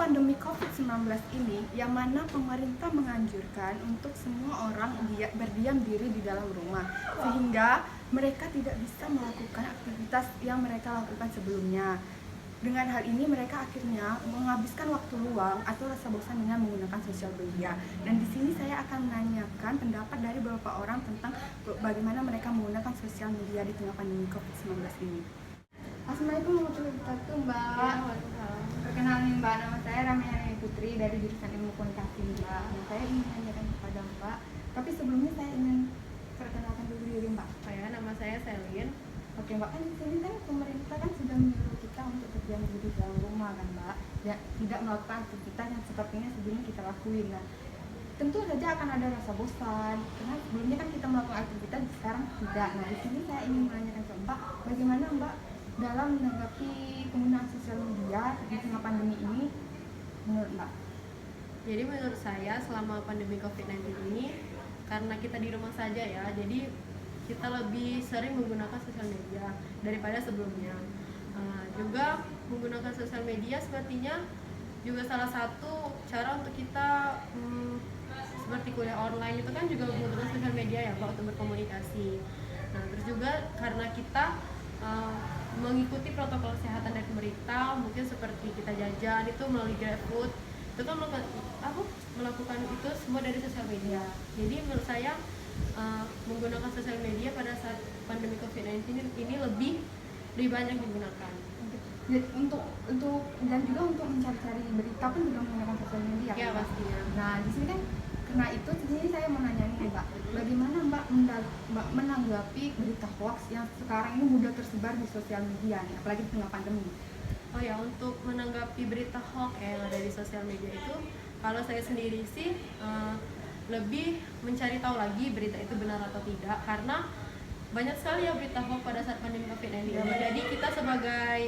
pandemi COVID-19 ini, yang mana pemerintah menganjurkan untuk semua orang berdiam diri di dalam rumah, sehingga mereka tidak bisa melakukan aktivitas yang mereka lakukan sebelumnya. Dengan hal ini mereka akhirnya menghabiskan waktu luang atau rasa bosan dengan menggunakan sosial media. Dan di sini saya akan menanyakan pendapat dari beberapa orang tentang bagaimana mereka menggunakan sosial media di tengah pandemi COVID-19 ini. Assalamualaikum warahmatullahi wabarakatuh, Mbak. Perkenalkan Mbak, nama saya Ramyani Putri dari jurusan Ilmu Komunikasi, Mbak. Nah, saya ingin menanyakan kepada Mbak, tapi sebelumnya saya ingin perkenalkan dulu diri Mbak. Nama saya Selin. Oke Mbak, kan di sini kan pemerintah kan sudah menyuruh kita untuk berdiam diri di dalam rumah kan Mbak, ya, tidak melakukan aktivitas yang sepertinya sebelumnya kita lakuin. Nah, tentu saja akan ada rasa bosan karena sebelumnya kan kita melakukan aktivitas, sekarang tidak. Nah, di sini saya ingin menanyakan ke Mbak, bagaimana Mbak dalam menanggapi penggunaan sosial media di tengah pandemi ini menurut Mbak? Jadi menurut saya selama pandemi COVID-19 ini, karena kita di rumah saja ya, jadi kita lebih sering menggunakan sosial media daripada sebelumnya. Juga menggunakan sosial media sepertinya juga salah satu cara untuk kita seperti kuliah online itu kan juga menggunakan sosial media ya Pak, untuk berkomunikasi. Nah, terus juga karena kita mengikuti protokol kesehatan dari pemerintah, mungkin seperti kita jajan itu melalui GrabFood, itu kan melakukan itu semua dari sosial media. Jadi menurut saya menggunakan sosial media pada saat pandemi COVID-19 ini lebih banyak digunakan. Untuk dan juga untuk mencari-cari berita pun juga menggunakan sosial media. Ya kan, pastinya. Nah, di sini kan karena itu di sini saya mau nanya nih Mbak, bagaimana Mbak menanggapi berita hoax yang sekarang ini mudah tersebar di sosial media nih, apalagi di tengah pandemi? Oh ya, untuk menanggapi berita hoax yang ada di sosial media itu, kalau saya sendiri sih lebih mencari tahu lagi berita itu benar atau tidak, karena banyak sekali ya berita hoax pada saat pandemi COVID-19 ini. Jadi kita sebagai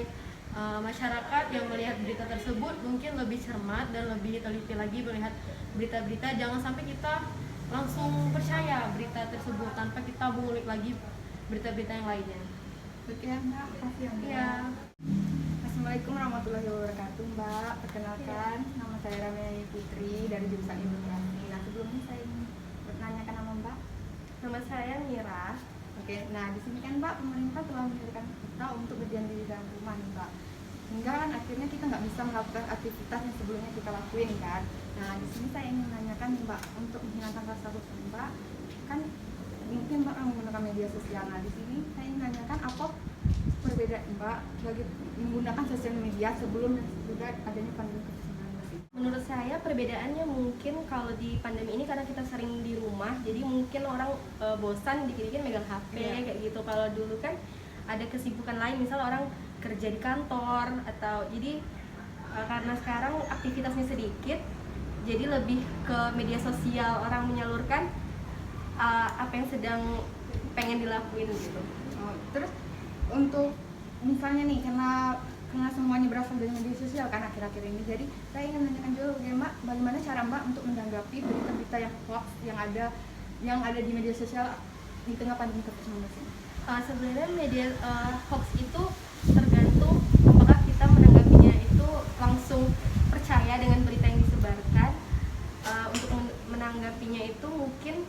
masyarakat yang melihat berita tersebut mungkin lebih cermat dan lebih teliti lagi melihat berita-berita, jangan sampai kita langsung percaya berita tersebut tanpa kita mengulik lagi berita-berita yang lainnya. Oke Mbak, makasih ya Mbak. Iya. Assalamualaikum warahmatullahi wabarakatuh Mbak. Perkenalkan, nama saya Ramyani Putri dari jurusan Ilmu Komunikasi. Nah, sebelumnya saya ingin bertanyakan nama Mbak. Nama saya Mira. Oke, nah di sini kan Mbak, pemerintah telah menganjurkan kita untuk berdiam diri dalam rumah nih Mbak. Hingga kan akhirnya kita nggak bisa melakukan aktivitas yang sebelumnya kita lakuin kan. Nah, di sini saya ingin menanyakan nih Mbak, untuk menghilangkan rasa bosan Mbak, kan mungkin Mbak menggunakan media sosial. Nah, di sini saya ingin menanyakan apa perbedaan Mbak bagi menggunakan sosial media sebelum dan sesudah adanya pandemi COVID-19 ini? Menurut saya perbedaannya mungkin kalau di pandemi ini karena kita sering di rumah, jadi mungkin orang bosan dikit-dikit megang HP kayak gitu. Kalau dulu kan ada kesibukan lain, misal orang kerja di kantor atau jadi karena sekarang aktivitasnya sedikit, jadi lebih ke media sosial, orang menyalurkan apa yang sedang pengen dilakuin gitu. Terus untuk misalnya nih, karena semuanya berasal dari media sosial kan akhir-akhir ini, jadi saya ingin menanyakan juga bagaimana cara Mbak untuk menanggapi berita-berita yang hoax yang ada di media sosial di tengah pandemi COVID-19 ini? Sebenarnya media hoax itu tergantung apakah kita menanggapinya itu langsung percaya dengan berita yang disebarkan. Untuk menanggapinya itu mungkin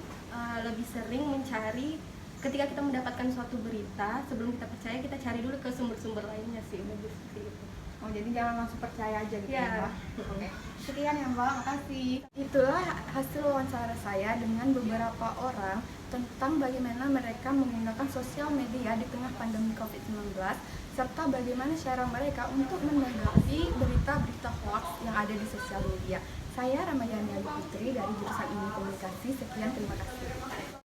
lebih sering mencari, ketika kita mendapatkan suatu berita, sebelum kita percaya kita cari dulu ke sumber-sumber lainnya sih, lebih seperti itu. Oh, jadi jangan langsung percaya aja gitu ya Mbak? Oke. Sekian ya Mbak, makasih. Itulah hasil wawancara saya dengan beberapa orang tentang bagaimana mereka menggunakan sosial media di tengah pandemi COVID-19, serta bagaimana cara mereka untuk menanggapi berita-berita hoax yang ada di sosial media. Saya Ramayani Putri dari jurusan Ilmu Komunikasi. Sekian, terima kasih.